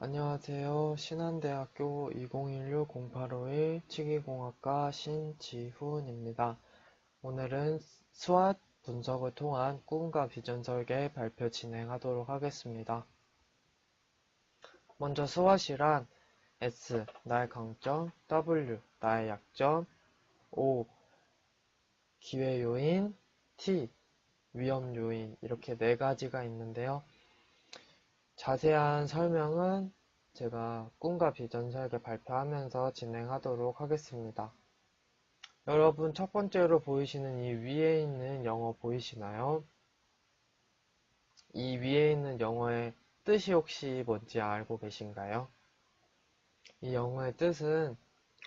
안녕하세요. 신한대학교 2016-0851 치기공학과 신지훈입니다. 오늘은 스왓 분석을 통한 꿈과 비전 설계 발표 진행하도록 하겠습니다. 먼저 스왓이란 S, 나의 강점, W, 나의 약점, O, 기회 요인, T, 위험 요인 이렇게 네 가지가 있는데요. 자세한 설명은 제가 꿈과 비전 설계 발표하면서 진행하도록 하겠습니다. 여러분 첫 번째로 보이시는 이 위에 있는 영어 보이시나요? 이 위에 있는 영어의 뜻이 혹시 뭔지 알고 계신가요? 이 영어의 뜻은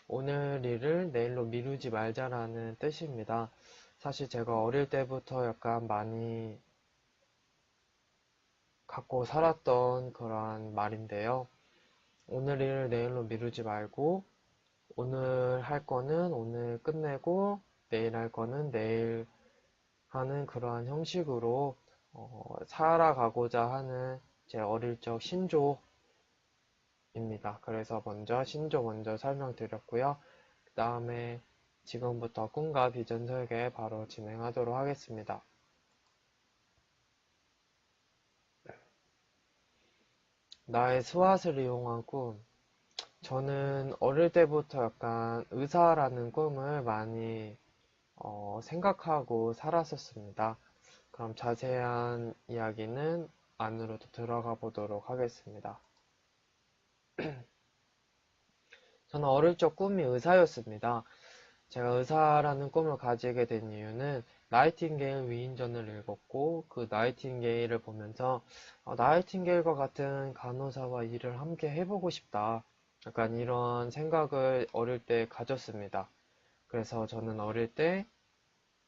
오늘 일을 내일로 미루지 말자라는 뜻입니다. 사실 제가 어릴 때부터 약간 많이 갖고 살았던 그런 말인데요. 오늘 일을 내일로 미루지 말고 오늘 할 거는 오늘 끝내고 내일 할 거는 내일 하는 그러한 형식으로 살아가고자 하는 제 어릴 적 신조입니다. 그래서 신조 먼저 설명드렸고요. 그 다음에 지금부터 꿈과 비전 설계 바로 진행하도록 하겠습니다. 나의 스왓을 이용한 꿈. 저는 어릴 때부터 약간 의사라는 꿈을 많이 생각하고 살았었습니다. 그럼 자세한 이야기는 안으로 들어가 보도록 하겠습니다. 저는 어릴 적 꿈이 의사였습니다. 제가 의사라는 꿈을 가지게 된 이유는 나이팅게일 위인전을 읽었고 그 나이팅게일을 보면서 나이팅게일과 같은 간호사와 일을 함께 해보고 싶다. 약간 이런 생각을 어릴 때 가졌습니다. 그래서 저는 어릴 때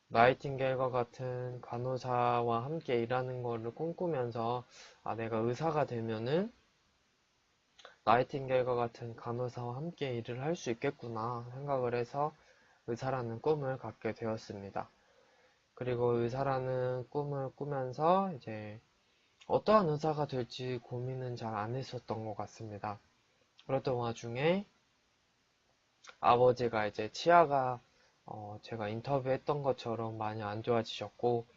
나이팅게일과 같은 간호사와 함께 일하는 거를 꿈꾸면서 내가 의사가 되면은 나이팅게일과 같은 간호사와 함께 일을 할 수 있겠구나 생각을 해서 의사라는 꿈을 갖게 되었습니다. 그리고 의사라는 꿈을 꾸면서 이제 어떠한 의사가 될지 고민은 잘 안 했었던 것 같습니다. 그랬던 와중에 아버지가 이제 치아가 제가 인터뷰했던 것처럼 많이 안 좋아지셨고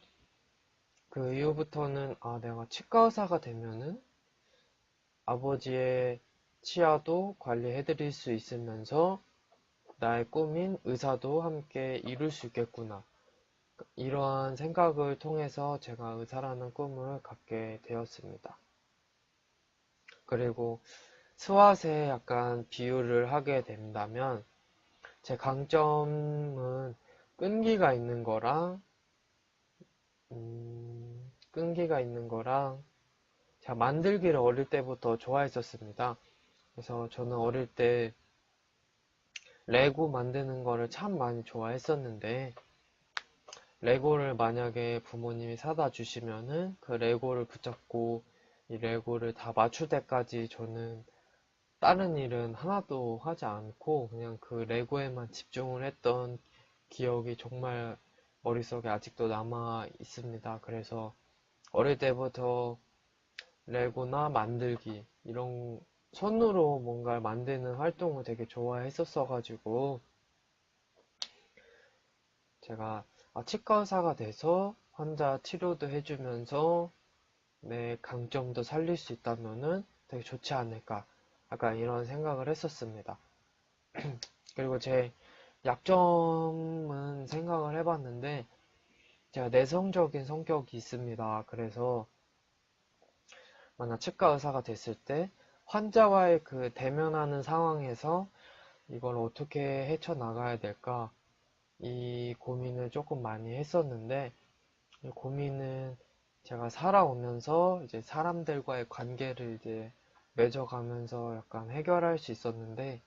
그 이후부터는 내가 치과 의사가 되면은 아버지의 치아도 관리해드릴 수 있으면서 나의 꿈인 의사도 함께 이룰 수 있겠구나. 이러한 생각을 통해서 제가 의사라는 꿈을 갖게 되었습니다. 그리고 스왓에 약간 비유를 하게 된다면 제 강점은 끈기가 있는 거랑 끈기가 있는 거랑 제가 만들기를 어릴 때부터 좋아했었습니다. 그래서 저는 어릴 때 레고 만드는 거를 참 많이 좋아했었는데 레고를 만약에 부모님이 사다 주시면은 그 레고를 붙잡고 이 레고를 다 맞출 때까지 저는 다른 일은 하나도 하지 않고 그냥 그 레고에만 집중을 했던 기억이 정말 머릿속에 아직도 남아 있습니다. 그래서 어릴 때부터 레고나 만들기 이런 손으로 뭔가를 만드는 활동을 되게 좋아했었어가지고 제가 치과 의사가 돼서 환자 치료도 해주면서 내 강점도 살릴 수 있다면은 되게 좋지 않을까 약간 이런 생각을 했었습니다. 그리고 제 약점은 생각을 해봤는데 제가 내성적인 성격이 있습니다. 그래서 만약 치과 의사가 됐을 때 환자와의 그 대면하는 상황에서 이걸 어떻게 헤쳐나가야 될까 이 고민을 조금 많이 했었는데 이 고민은 제가 살아오면서 이제 사람들과의 관계를 이제 맺어가면서 약간 해결할 수 있었는데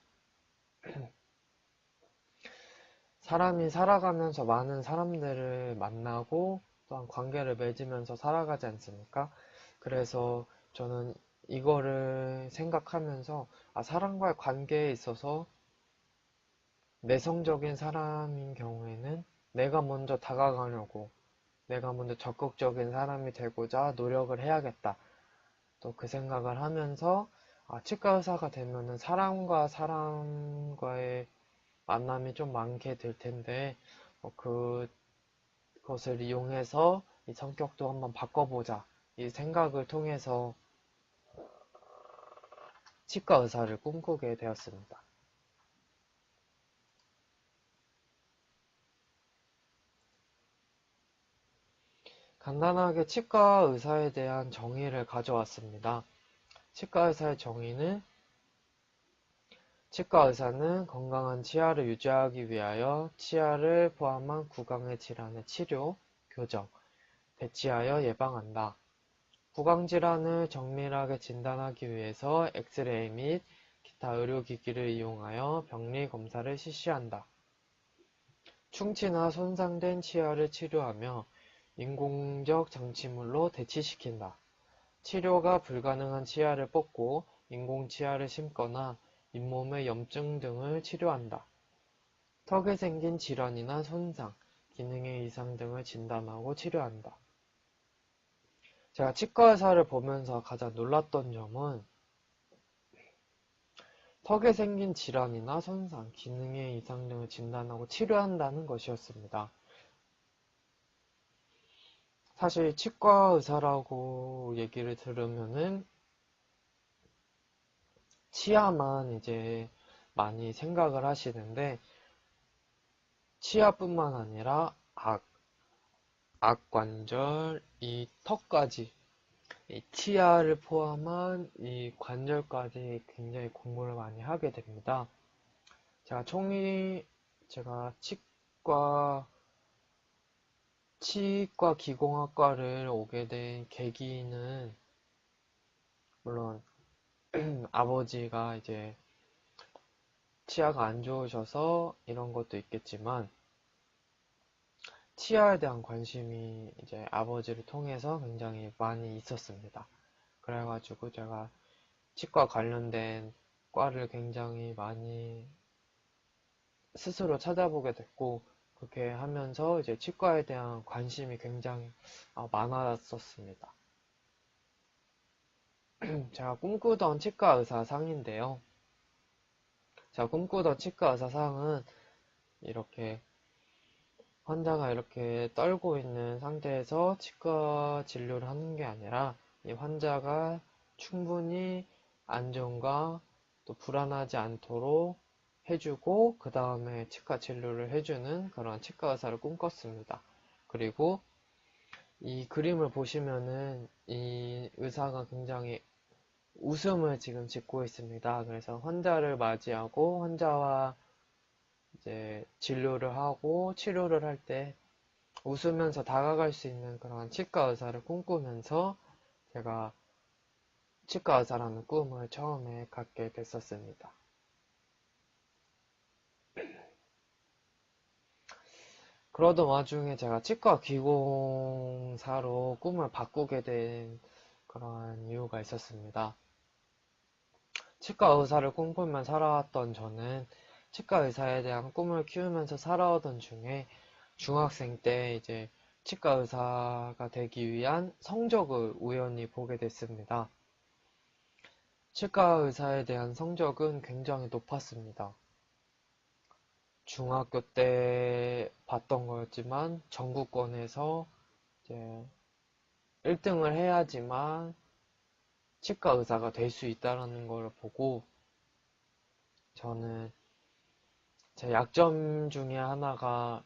사람이 살아가면서 많은 사람들을 만나고 또한 관계를 맺으면서 살아가지 않습니까? 그래서 저는 이거를 생각하면서 사람과의 관계에 있어서 내성적인 사람인 경우에는 내가 먼저 다가가려고 내가 먼저 적극적인 사람이 되고자 노력을 해야겠다. 또 그 생각을 하면서 치과 의사가 되면은 사람과 사람과의 만남이 좀 많게 될 텐데, 그것을 이용해서 이 성격도 한번 바꿔보자. 이 생각을 통해서 치과 의사를 꿈꾸게 되었습니다. 간단하게 치과 의사에 대한 정의를 가져왔습니다. 치과 의사의 정의는 치과 의사는 건강한 치아를 유지하기 위하여 치아를 포함한 구강의 질환의 치료, 교정, 대치하여 예방한다. 구강질환을 정밀하게 진단하기 위해서 엑스레이 및 기타 의료기기를 이용하여 병리 검사를 실시한다. 충치나 손상된 치아를 치료하며 인공적 장치물로 대치시킨다. 치료가 불가능한 치아를 뽑고 인공치아를 심거나 잇몸의 염증 등을 치료한다. 턱에 생긴 질환이나 손상, 기능의 이상 등을 진단하고 치료한다. 제가 치과 의사를 보면서 가장 놀랐던 점은 턱에 생긴 질환이나 손상, 기능의 이상 등을 진단하고 치료한다는 것이었습니다. 사실 치과 의사라고 얘기를 들으면은 치아만 이제 많이 생각을 하시는데 치아뿐만 아니라 악관절, 이 턱까지 이 치아를 포함한 이 관절까지 굉장히 공부를 많이 하게 됩니다. 제가 치과 기공학과를 오게 된 계기는 물론 아버지가 이제 치아가 안 좋으셔서 이런 것도 있겠지만 치아에 대한 관심이 이제 아버지를 통해서 굉장히 많이 있었습니다. 그래가지고 제가 치과 관련된 과를 굉장히 많이 스스로 찾아보게 됐고, 그렇게 하면서 이제 치과에 대한 관심이 굉장히 많았었습니다. 제가 꿈꾸던 치과 의사상인데요. 제가 꿈꾸던 치과 의사상은 이렇게 환자가 이렇게 떨고 있는 상태에서 치과 진료를 하는 게 아니라 이 환자가 충분히 안정과 또 불안하지 않도록 해주고 그 다음에 치과 진료를 해주는 그런 치과 의사를 꿈꿨습니다. 그리고 이 그림을 보시면은 이 의사가 굉장히 웃음을 지금 짓고 있습니다. 그래서 환자를 맞이하고 환자와 이제 진료를 하고 치료를 할 때 웃으면서 다가갈 수 있는 그런 치과 의사를 꿈꾸면서 제가 치과 의사라는 꿈을 처음에 갖게 됐었습니다. 그러던 와중에 제가 치과 기공사로 꿈을 바꾸게 된 그런 이유가 있었습니다. 치과 의사를 꿈꾸며 살아왔던 저는 치과 의사에 대한 꿈을 키우면서 살아오던 중에 중학생 때 이제 치과 의사가 되기 위한 성적을 우연히 보게 됐습니다. 치과 의사에 대한 성적은 굉장히 높았습니다. 중학교 때 봤던 거였지만 전국권에서 이제 1등을 해야지만 치과 의사가 될 수 있다는 걸 보고 저는 제 약점 중에 하나가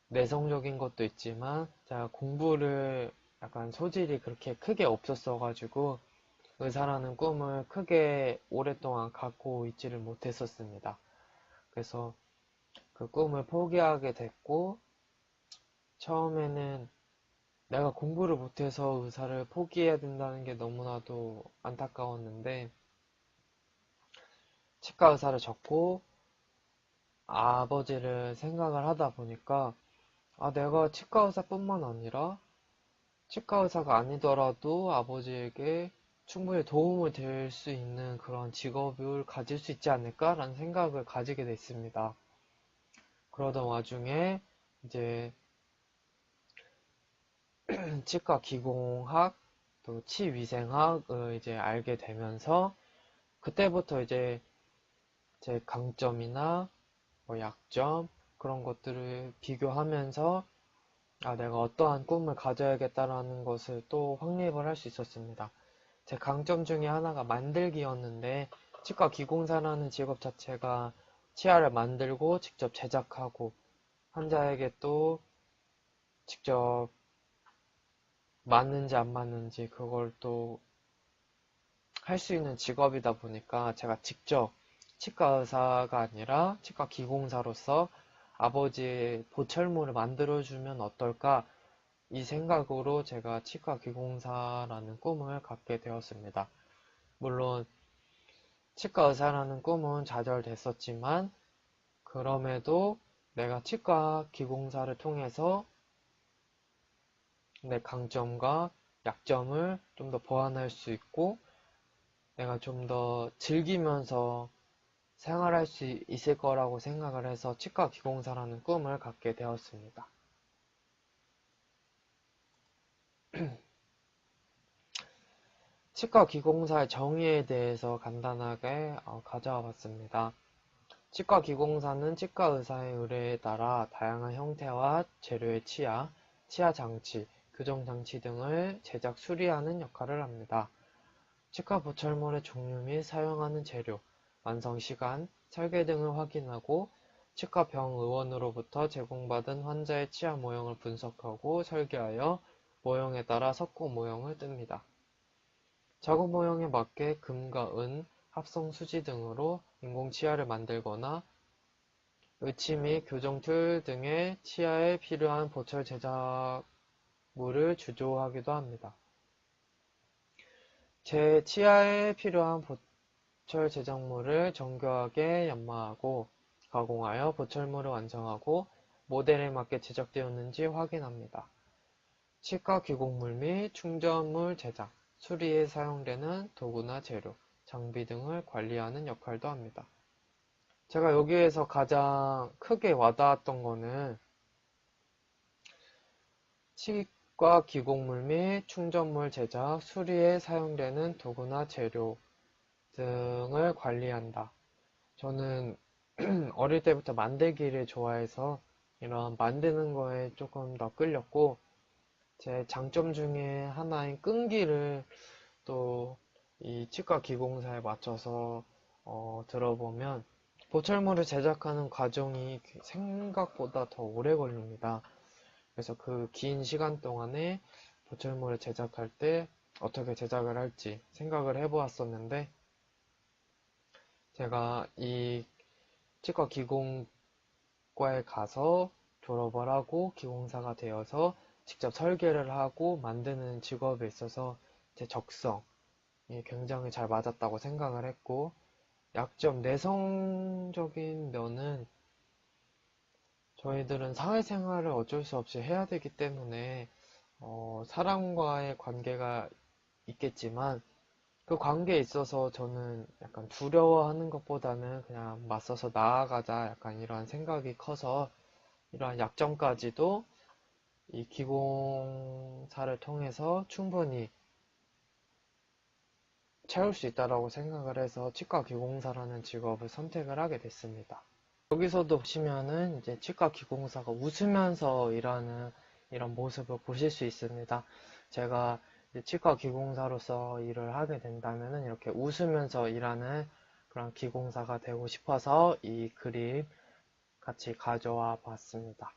내성적인 것도 있지만 제가 공부를 약간 소질이 그렇게 크게 없었어가지고 의사라는 꿈을 크게 오랫동안 갖고 있지를 못했었습니다. 그래서 그 꿈을 포기하게 됐고 처음에는 내가 공부를 못해서 의사를 포기해야 된다는 게 너무나도 안타까웠는데 치과 의사를 접고 아버지를 생각을 하다 보니까 내가 치과 의사뿐만 아니라 치과 의사가 아니더라도 아버지에게 충분히 도움을 될 수 있는 그런 직업을 가질 수 있지 않을까라는 생각을 가지게 됐습니다. 그러던 와중에 이제 치과 기공학 그 치위생학을 이제 알게 되면서 그때부터 이제 제 강점이나 뭐 약점 그런 것들을 비교하면서 내가 어떠한 꿈을 가져야겠다라는 것을 또 확립을 할 수 있었습니다. 제 강점 중에 하나가 만들기였는데 치과 기공사라는 직업 자체가 치아를 만들고 직접 제작하고 환자에게 또 직접 맞는지 안 맞는지 그걸 또 할 수 있는 직업이다 보니까 제가 직접 치과 의사가 아니라 치과 기공사로서 아버지의 보철물을 만들어주면 어떨까 이 생각으로 제가 치과 기공사라는 꿈을 갖게 되었습니다. 물론 치과 의사라는 꿈은 좌절됐었지만 그럼에도 내가 치과 기공사를 통해서 내 강점과 약점을 좀 더 보완할 수 있고 내가 좀 더 즐기면서 생활할 수 있을 거라고 생각을 해서 치과 기공사라는 꿈을 갖게 되었습니다. 치과 기공사의 정의에 대해서 간단하게 가져와 봤습니다. 치과 기공사는 치과 의사의 의뢰에 따라 다양한 형태와 재료의 치아 장치, 교정 장치 등을 제작 수리하는 역할을 합니다. 치과 보철물의 종류 및 사용하는 재료, 완성 시간, 설계 등을 확인하고 치과 병의원으로부터 제공받은 환자의 치아 모형을 분석하고 설계하여 모형에 따라 석고 모형을 뜹니다. 작업 모형에 맞게 금과 은, 합성 수지 등으로 인공 치아를 만들거나 의치 및 교정 툴 등의 치아에 필요한 보철 제작물을 주조하기도 합니다. 제 치아에 필요한 보철 제작물을 정교하게 연마하고 가공하여 보철물을 완성하고 모델에 맞게 제작되었는지 확인합니다. 치과 기공물 및 충전물 제작, 수리에 사용되는 도구나 재료, 장비 등을 관리하는 역할도 합니다. 제가 여기에서 가장 크게 와닿았던 거는 치과 기공물 및 충전물 제작, 수리에 사용되는 도구나 재료 등을 관리한다. 저는 어릴 때부터 만들기를 좋아해서 이런 만드는 거에 조금 더 끌렸고 제 장점 중에 하나인 끈기를 또 이 치과 기공사에 맞춰서 들어보면 보철물을 제작하는 과정이 생각보다 더 오래 걸립니다. 그래서 그 긴 시간 동안에 보철물을 제작할 때 어떻게 제작을 할지 생각을 해보았었는데 제가 이 치과 기공과에 가서 졸업을 하고 기공사가 되어서 직접 설계를 하고 만드는 직업에 있어서 제 적성이 굉장히 잘 맞았다고 생각을 했고 약점 내성적인 면은 저희들은 사회생활을 어쩔 수 없이 해야 되기 때문에 사람과의 관계가 있겠지만 그 관계에 있어서 저는 약간 두려워하는 것보다는 그냥 맞서서 나아가자 약간 이러한 생각이 커서 이러한 약점까지도 이 기공사를 통해서 충분히 채울 수 있다고 생각을 해서 치과 기공사라는 직업을 선택을 하게 됐습니다. 여기서도 보시면은 이제 치과 기공사가 웃으면서 일하는 이런 모습을 보실 수 있습니다. 제가 치과 기공사로서 일을 하게 된다면은 이렇게 웃으면서 일하는 그런 기공사가 되고 싶어서 이 그림 같이 가져와 봤습니다.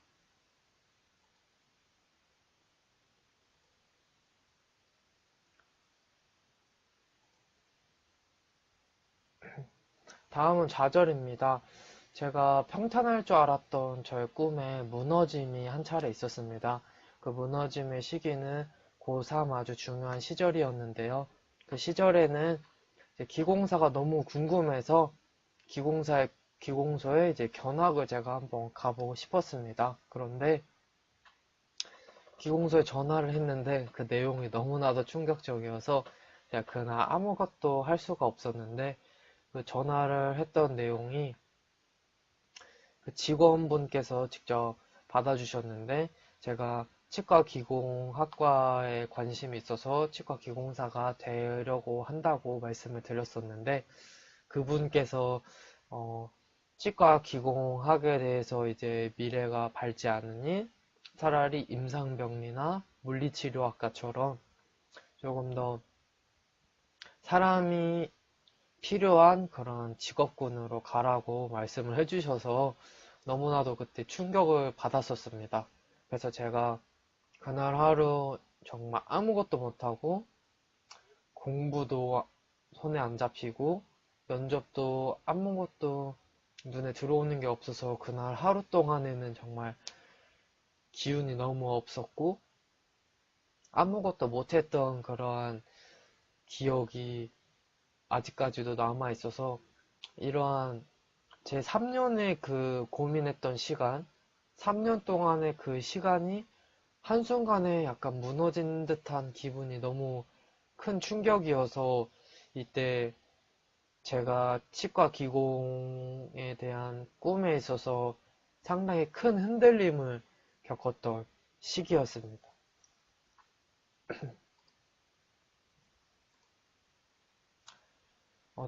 다음은 좌절입니다. 제가 평탄할 줄 알았던 저의 꿈에 무너짐이 한 차례 있었습니다. 그 무너짐의 시기는 고3 아주 중요한 시절이었는데요. 그 시절에는 이제 기공사가 너무 궁금해서 기공소에 이제 견학을 제가 한번 가보고 싶었습니다. 그런데 기공소에 전화를 했는데 그 내용이 너무나도 충격적이어서 제가 그날 아무것도 할 수가 없었는데 그 전화를 했던 내용이 그 직원분께서 직접 받아주셨는데 제가 치과기공학과에 관심이 있어서 치과기공사가 되려고 한다고 말씀을 드렸었는데, 그분께서 치과기공학에 대해서 이제 미래가 밝지 않으니 차라리 임상병리나 물리치료학과처럼 조금 더 사람이 필요한 그런 직업군으로 가라고 말씀을 해주셔서 너무나도 그때 충격을 받았었습니다. 그래서 제가 그날 하루 정말 아무것도 못하고 공부도 손에 안 잡히고 면접도 아무것도 눈에 들어오는 게 없어서 그날 하루 동안에는 정말 기운이 너무 없었고 아무것도 못했던 그러한 기억이 아직까지도 남아 있어서 이러한 제 3년의 그 고민했던 시간, 3년 동안의 그 시간이 한순간에 약간 무너진 듯한 기분이 너무 큰 충격이어서 이때 제가 치과 기공에 대한 꿈에 있어서 상당히 큰 흔들림을 겪었던 시기였습니다.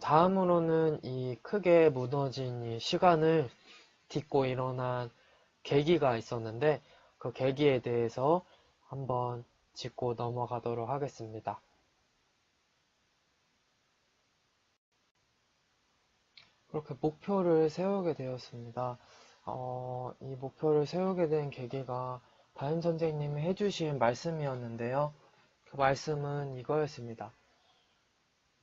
다음으로는 이 크게 무너진 이 시간을 딛고 일어난 계기가 있었는데 그 계기에 대해서 한번 짚고 넘어가도록 하겠습니다. 그렇게 목표를 세우게 되었습니다. 이 목표를 세우게 된 계기가 담임 선생님이 해주신 말씀이었는데요. 그 말씀은 이거였습니다.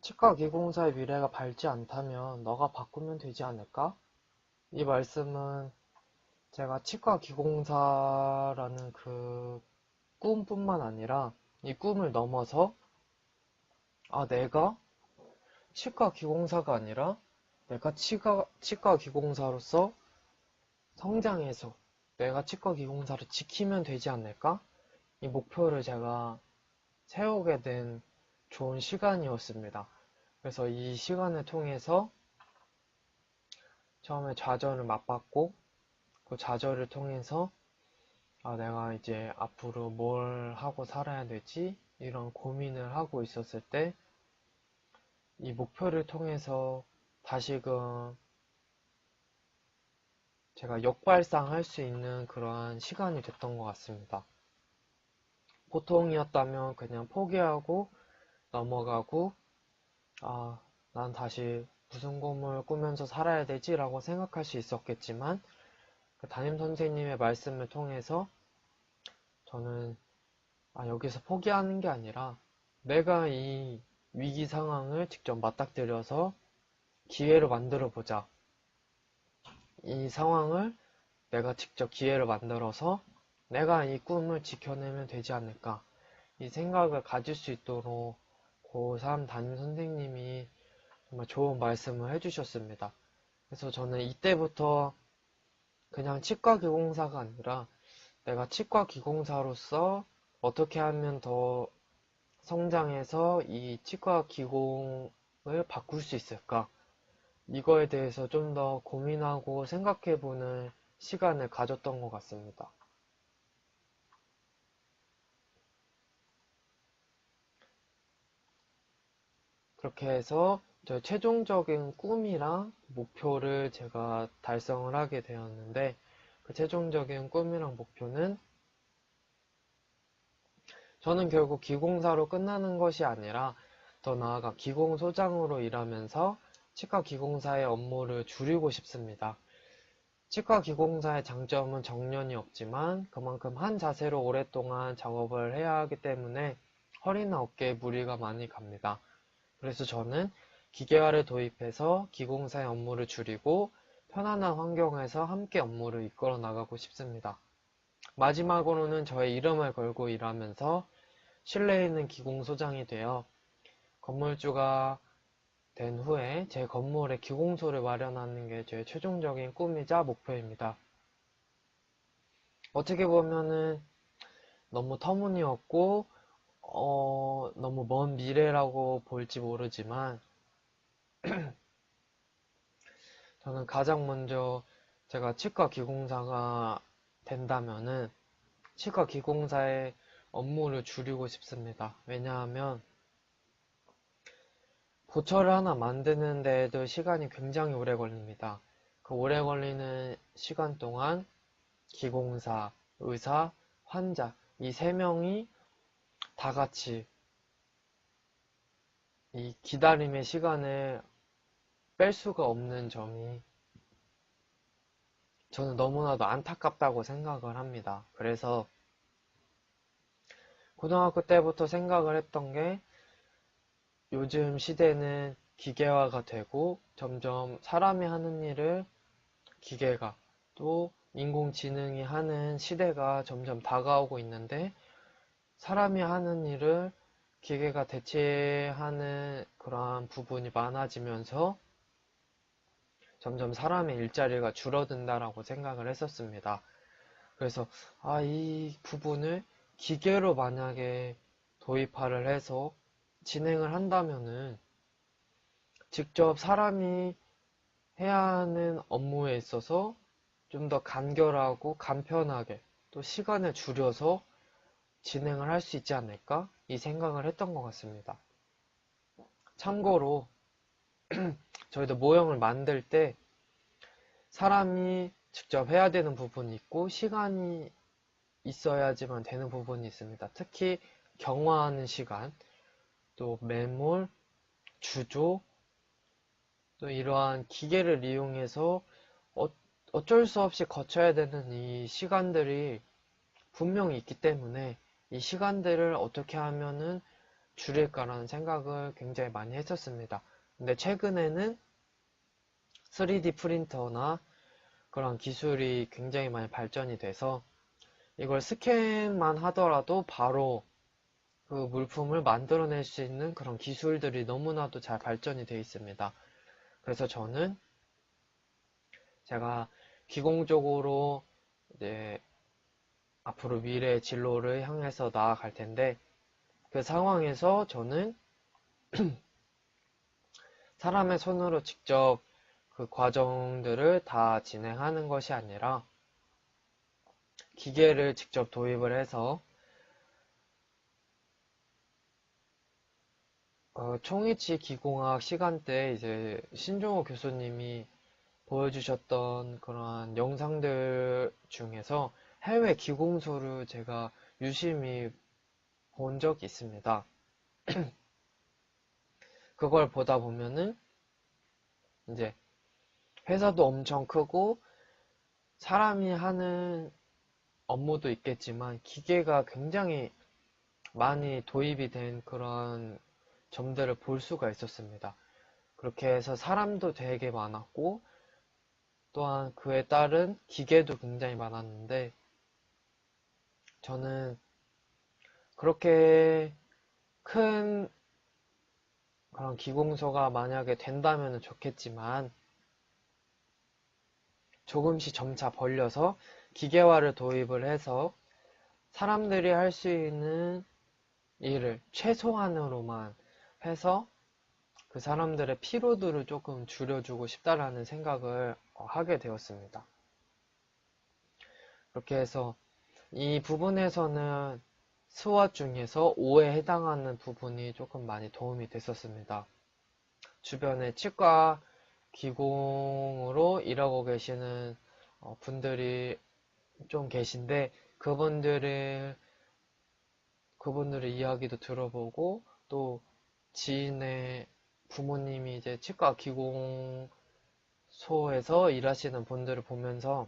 치과 기공사의 미래가 밝지 않다면 너가 바꾸면 되지 않을까? 이 말씀은 제가 치과 기공사라는 그 꿈뿐만 아니라 이 꿈을 넘어서 내가 치과 기공사가 아니라 내가 치과 기공사로서 성장해서 내가 치과 기공사를 지키면 되지 않을까? 이 목표를 제가 세우게 된 좋은 시간이었습니다. 그래서 이 시간을 통해서 처음에 좌절을 맛봤고 그 좌절을 통해서 내가 이제 앞으로 뭘 하고 살아야 되지? 이런 고민을 하고 있었을 때 이 목표를 통해서 다시금 제가 역발상할 수 있는 그러한 시간이 됐던 것 같습니다. 보통이었다면 그냥 포기하고 넘어가고 난 다시 무슨 꿈을 꾸면서 살아야 되지? 라고 생각할 수 있었겠지만 그 담임 선생님의 말씀을 통해서 저는 여기서 포기하는 게 아니라 내가 이 위기 상황을 직접 맞닥뜨려서 기회를 만들어 보자. 이 상황을 내가 직접 기회를 만들어서 내가 이 꿈을 지켜내면 되지 않을까. 이 생각을 가질 수 있도록 고3 담임 선생님이 정말 좋은 말씀을 해주셨습니다. 그래서 저는 이때부터 그냥 치과 기공사가 아니라 내가 치과 기공사로서 어떻게 하면 더 성장해서 이 치과 기공을 바꿀 수 있을까? 이거에 대해서 좀 더 고민하고 생각해보는 시간을 가졌던 것 같습니다. 그렇게 해서 저의 최종적인 꿈이랑 목표를 제가 달성을 하게 되었는데 그 최종적인 꿈이랑 목표는 저는 결국 기공사로 끝나는 것이 아니라 더 나아가 기공소장으로 일하면서 치과 기공사의 업무를 줄이고 싶습니다. 치과 기공사의 장점은 정년이 없지만 그만큼 한 자세로 오랫동안 작업을 해야 하기 때문에 허리나 어깨에 무리가 많이 갑니다. 그래서 저는 기계화를 도입해서 기공사의 업무를 줄이고 편안한 환경에서 함께 업무를 이끌어 나가고 싶습니다. 마지막으로는 저의 이름을 걸고 일하면서 실내에 있는 기공소장이 되어 건물주가 된 후에 제 건물에 기공소를 마련하는 게 제 최종적인 꿈이자 목표입니다. 어떻게 보면은 너무 터무니없고 너무 먼 미래라고 볼지 모르지만 저는 가장 먼저 제가 치과 기공사가 된다면은 치과 기공사의 업무를 줄이고 싶습니다. 왜냐하면 보철을 하나 만드는 데에도 시간이 굉장히 오래 걸립니다. 그 오래 걸리는 시간 동안 기공사, 의사, 환자 이 세 명이 다 같이 이 기다림의 시간을 뺄 수가 없는 점이 저는 너무나도 안타깝다고 생각을 합니다. 그래서 고등학교 때부터 생각을 했던 게 요즘 시대는 기계화가 되고 점점 사람이 하는 일을 기계가 또 인공지능이 하는 시대가 점점 다가오고 있는데 사람이 하는 일을 기계가 대체하는 그러한 부분이 많아지면서 점점 사람의 일자리가 줄어든다라고 생각을 했었습니다. 그래서 이 부분을 기계로 만약에 도입화를 해서 진행을 한다면은 직접 사람이 해야 하는 업무에 있어서 좀 더 간결하고 간편하게 또 시간을 줄여서 진행을 할 수 있지 않을까? 이 생각을 했던 것 같습니다. 참고로 저희도 모형을 만들 때 사람이 직접 해야 되는 부분이 있고 시간이 있어야지만 되는 부분이 있습니다. 특히 경화하는 시간, 또 매몰, 주조, 또 이러한 기계를 이용해서 어쩔 수 없이 거쳐야 되는 이 시간들이 분명히 있기 때문에 이 시간들을 어떻게 하면은 줄일까라는 생각을 굉장히 많이 했었습니다. 근데 최근에는 3D 프린터나 그런 기술이 굉장히 많이 발전이 돼서 이걸 스캔만 하더라도 바로 그 물품을 만들어낼 수 있는 그런 기술들이 너무나도 잘 발전이 되어 있습니다. 그래서 저는 제가 기공적으로 이제 앞으로 미래의 진로를 향해서 나아갈 텐데 그 상황에서 저는 사람의 손으로 직접 그 과정들을 다 진행하는 것이 아니라 기계를 직접 도입을 해서 총이치 기공학 시간 때 이제 신종호 교수님이 보여주셨던 그러한 영상들 중에서 해외 기공소를 제가 유심히 본 적이 있습니다. 그걸 보다 보면은 이제 회사도 엄청 크고 사람이 하는 업무도 있겠지만 기계가 굉장히 많이 도입이 된 그런 점들을 볼 수가 있었습니다. 그렇게 해서 사람도 되게 많았고 또한 그에 따른 기계도 굉장히 많았는데 저는 그렇게 큰 그런 기공소가 만약에 된다면 좋겠지만 조금씩 점차 벌려서 기계화를 도입을 해서 사람들이 할 수 있는 일을 최소한으로만 해서 그 사람들의 피로도를 조금 줄여주고 싶다라는 생각을 하게 되었습니다. 그렇게 해서 이 부분에서는 스왓 중에서 5에 해당하는 부분이 조금 많이 도움이 됐었습니다. 주변에 치과 기공으로 일하고 계시는 분들이 좀 계신데 그분들의 이야기도 들어보고 또 지인의 부모님이 이제 치과 기공소에서 일하시는 분들을 보면서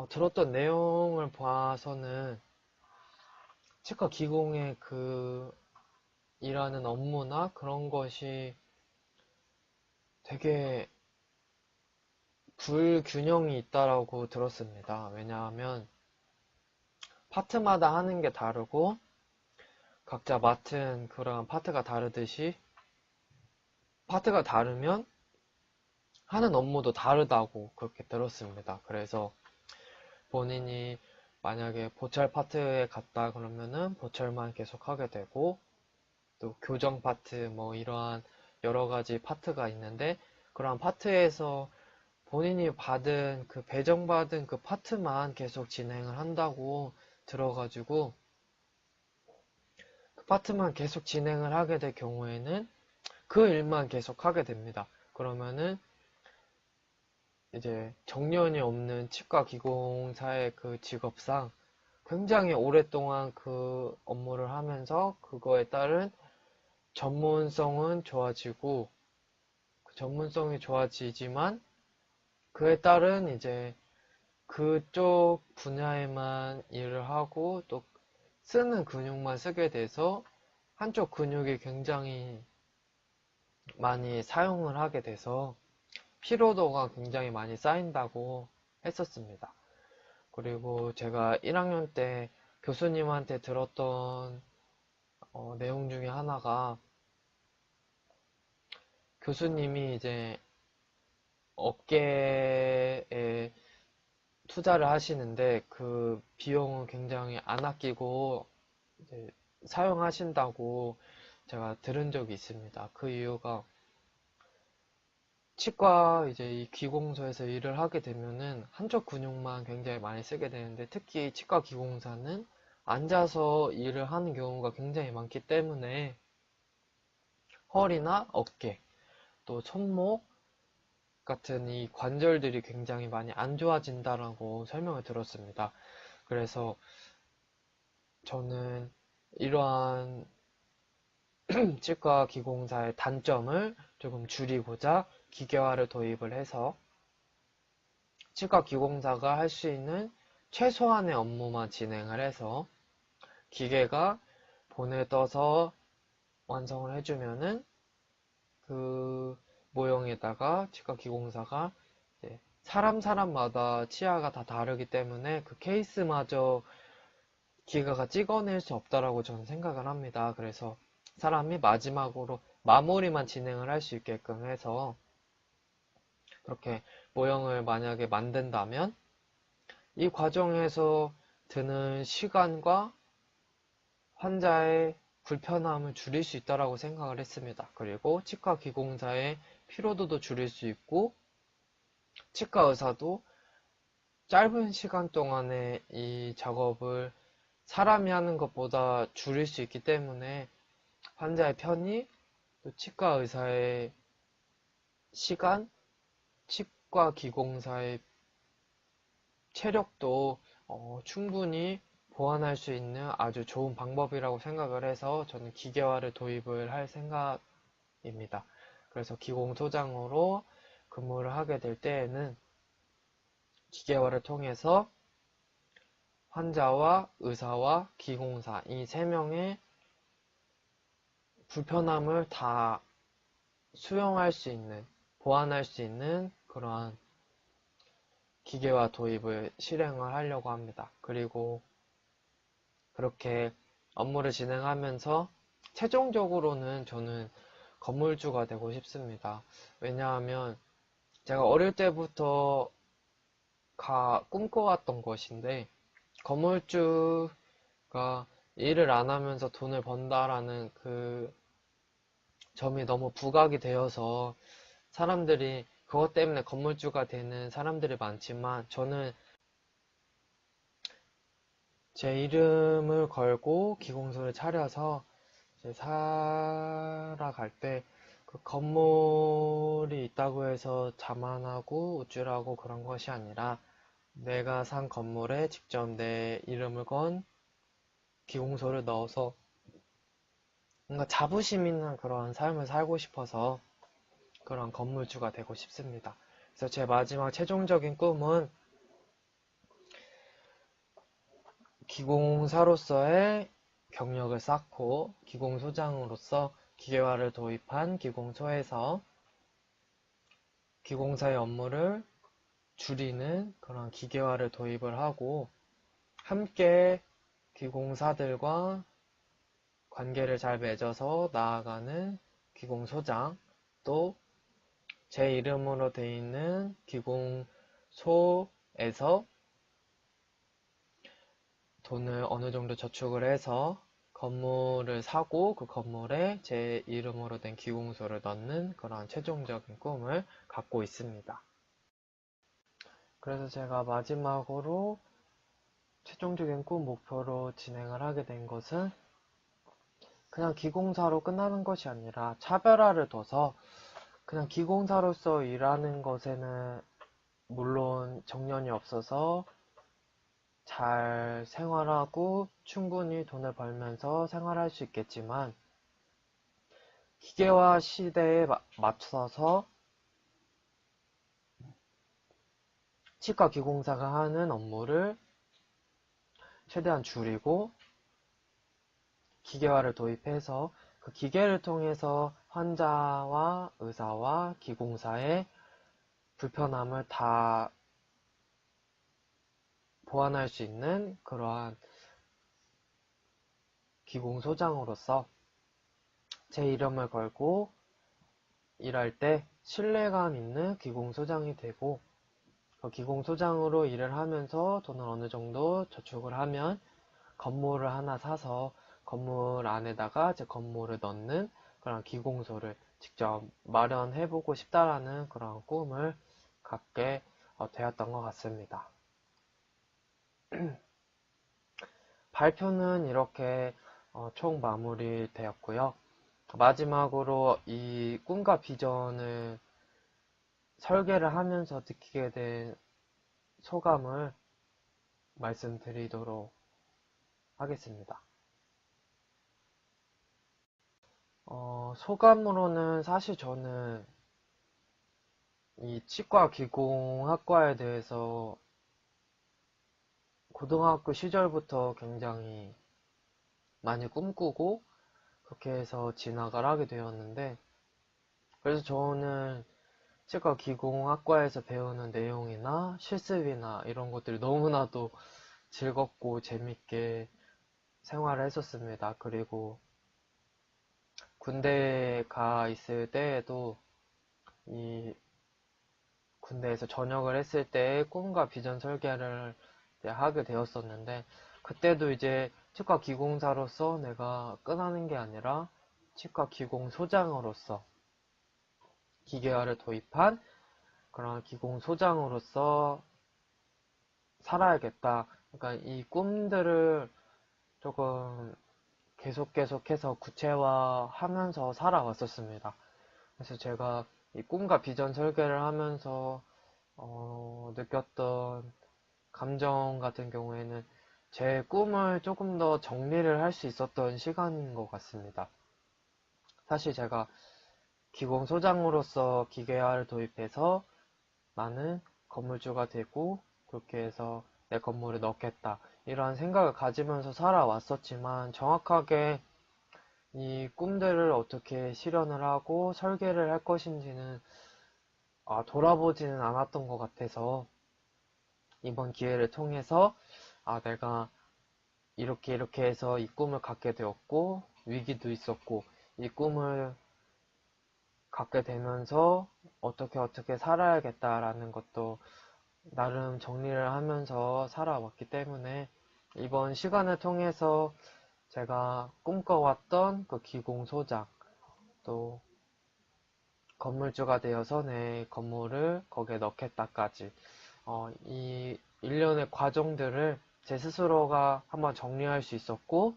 들었던 내용을 봐서는 치과 기공의 그 일하는 업무나 그런 것이 되게 불균형이 있다라고 들었습니다. 왜냐하면 파트마다 하는 게 다르고 각자 맡은 그런 파트가 다르듯이 파트가 다르면 하는 업무도 다르다고 그렇게 들었습니다. 그래서 본인이 만약에 보철 파트에 갔다 그러면은 보철만 계속 하게 되고 또 교정 파트 뭐 이러한 여러 가지 파트가 있는데 그러한 파트에서 본인이 받은 그 배정받은 그 파트만 계속 진행을 한다고 들어가지고 그 파트만 계속 진행을 하게 될 경우에는 그 일만 계속 하게 됩니다. 그러면은 이제 정년이 없는 치과 기공사의 그 직업상 굉장히 오랫동안 그 업무를 하면서 그거에 따른 전문성은 좋아지고 그 전문성이 좋아지지만 그에 따른 이제 그쪽 분야에만 일을 하고 또 쓰는 근육만 쓰게 돼서 한쪽 근육이 굉장히 많이 사용을 하게 돼서 피로도가 굉장히 많이 쌓인다고 했었습니다. 그리고 제가 1학년 때 교수님한테 들었던 내용 중에 하나가 교수님이 이제 업계에 투자를 하시는데 그 비용은 굉장히 안 아끼고 이제 사용하신다고 제가 들은 적이 있습니다. 그 이유가 치과 이제 이 기공소에서 일을 하게 되면은 한쪽 근육만 굉장히 많이 쓰게 되는데 특히 치과 기공사는 앉아서 일을 하는 경우가 굉장히 많기 때문에 허리나 어깨 또 손목 같은 이 관절들이 굉장히 많이 안 좋아진다라고 설명을 들었습니다. 그래서 저는 이러한 치과 기공사의 단점을 조금 줄이고자 기계화를 도입을 해서 치과 기공사가 할 수 있는 최소한의 업무만 진행을 해서 기계가 본을 떠서 완성을 해주면은 그 모형에다가 치과 기공사가 이제 사람마다 치아가 다 다르기 때문에 그 케이스마저 기계가 찍어낼 수 없다라고 저는 생각을 합니다. 그래서 사람이 마지막으로 마무리만 진행을 할 수 있게끔 해서 그렇게 모형을 만약에 만든다면 이 과정에서 드는 시간과 환자의 불편함을 줄일 수 있다고 생각을 했습니다. 그리고 치과 기공사의 피로도도 줄일 수 있고 치과 의사도 짧은 시간 동안에 이 작업을 사람이 하는 것보다 줄일 수 있기 때문에 환자의 편의, 또 치과 의사의 시간, 치과 기공사의 체력도 충분히 보완할 수 있는 아주 좋은 방법이라고 생각을 해서 저는 기계화를 도입을 할 생각입니다. 그래서 기공소장으로 근무를 하게 될 때에는 기계화를 통해서 환자와 의사와 기공사 이 세 명의 불편함을 다 수용할 수 있는, 보완할 수 있는 그러한 기계화 도입을 실행을 하려고 합니다. 그리고 그렇게 업무를 진행하면서 최종적으로는 저는 건물주가 되고 싶습니다. 왜냐하면 제가 어릴 때부터 꿈꿔왔던 것인데 건물주가 일을 안 하면서 돈을 번다라는 그 점이 너무 부각이 되어서 사람들이 그것 때문에 건물주가 되는 사람들이 많지만 저는 제 이름을 걸고 기공소를 차려서 이제 살아갈 때 그 건물이 있다고 해서 자만하고 우쭐하고 그런 것이 아니라 내가 산 건물에 직접 내 이름을 건 기공소를 넣어서 뭔가 자부심 있는 그런 삶을 살고 싶어서 그런 건물주가 되고 싶습니다. 그래서 제 마지막 최종적인 꿈은 기공사로서의 경력을 쌓고 기공소장으로서 기계화를 도입한 기공소에서 기공사의 업무를 줄이는 그런 기계화를 도입을 하고 함께 기공사들과 관계를 잘 맺어서 나아가는 기공소장 또 제 이름으로 되어 있는 기공소에서 돈을 어느 정도 저축을 해서 건물을 사고 그 건물에 제 이름으로 된 기공소를 넣는 그런 최종적인 꿈을 갖고 있습니다. 그래서 제가 마지막으로 최종적인 꿈 목표로 진행을 하게 된 것은 그냥 기공사로 끝나는 것이 아니라 차별화를 둬서 그냥 기공사로서 일하는 것에는 물론 정년이 없어서 잘 생활하고 충분히 돈을 벌면서 생활할 수 있겠지만 기계화 시대에 맞춰서 치과 기공사가 하는 업무를 최대한 줄이고 기계화를 도입해서 그 기계를 통해서 환자와 의사와 기공사의 불편함을 다 보완할 수 있는 그러한 기공소장으로서 제 이름을 걸고 일할 때 신뢰감 있는 기공소장이 되고 그 기공소장으로 일을 하면서 돈을 어느 정도 저축을 하면 건물을 하나 사서 건물 안에다가 제 건물을 넣는 그런 기공소를 직접 마련해보고 싶다라는 그런 꿈을 갖게 되었던 것 같습니다. 발표는 이렇게 총 마무리 되었고요. 마지막으로 이 꿈과 비전을 설계를 하면서 느끼게 된 소감을 말씀드리도록 하겠습니다. 소감으로는 사실 저는 이 치과 기공학과에 대해서 고등학교 시절부터 굉장히 많이 꿈꾸고 그렇게 해서 진학을 하게 되었는데 그래서 저는 치과 기공학과에서 배우는 내용이나 실습이나 이런 것들이 너무나도 즐겁고 재밌게 생활을 했었습니다. 그리고 군대에 가 있을 때에도 이 군대에서 전역을 했을 때 꿈과 비전 설계를 하게 되었었는데 그때도 이제 치과 기공사로서 내가 끝나는 게 아니라 치과 기공소장으로서 기계화를 도입한 그런 기공소장으로서 살아야겠다. 그러니까 이 꿈들을 조금 계속해서 구체화하면서 살아왔었습니다. 그래서 제가 이 꿈과 비전 설계를 하면서 느꼈던 감정 같은 경우에는 제 꿈을 조금 더 정리를 할 수 있었던 시간인 것 같습니다. 사실 제가 기공소장으로서 기계화를 도입해서 나는 건물주가 되고 그렇게 해서 내 건물을 넣겠다 이러한 생각을 가지면서 살아왔었지만 정확하게 이 꿈들을 어떻게 실현을 하고 설계를 할 것인지는 돌아보지는 않았던 것 같아서 이번 기회를 통해서 내가 이렇게 해서 이 꿈을 갖게 되었고 위기도 있었고 이 꿈을 갖게 되면서 어떻게 살아야겠다라는 것도 나름 정리를 하면서 살아왔기 때문에 이번 시간을 통해서 제가 꿈꿔왔던 그 기공소장 또 건물주가 되어서 내 건물을 거기에 넣겠다까지 이 일련의 과정들을 제 스스로가 한번 정리할 수 있었고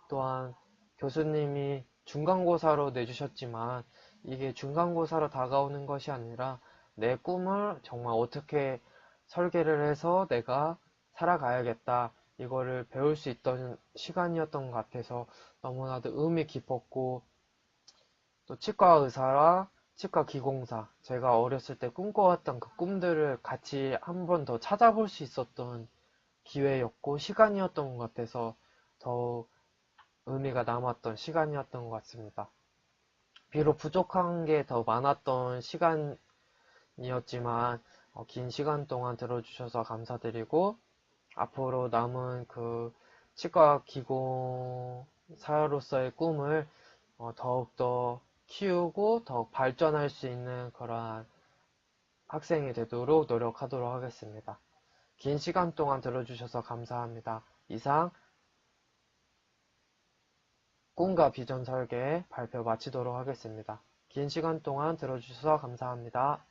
또한 교수님이 중간고사로 내주셨지만 이게 중간고사로 다가오는 것이 아니라 내 꿈을 정말 어떻게 설계를 해서 내가 살아가야겠다 이거를 배울 수 있던 시간이었던 것 같아서 너무나도 의미 깊었고 또 치과 의사와 치과 기공사 제가 어렸을 때 꿈꿔왔던 그 꿈들을 같이 한 번 더 찾아볼 수 있었던 기회였고 시간이었던 것 같아서 더욱 의미가 남았던 시간이었던 것 같습니다. 비록 부족한 게 더 많았던 시간이었지만 긴 시간 동안 들어주셔서 감사드리고 앞으로 남은 그 치과 기공사로서의 꿈을 더욱더 키우고 더욱 발전할 수 있는 그러한 학생이 되도록 노력하도록 하겠습니다. 긴 시간 동안 들어주셔서 감사합니다. 이상 꿈과 비전 설계 발표 마치도록 하겠습니다. 긴 시간 동안 들어주셔서 감사합니다.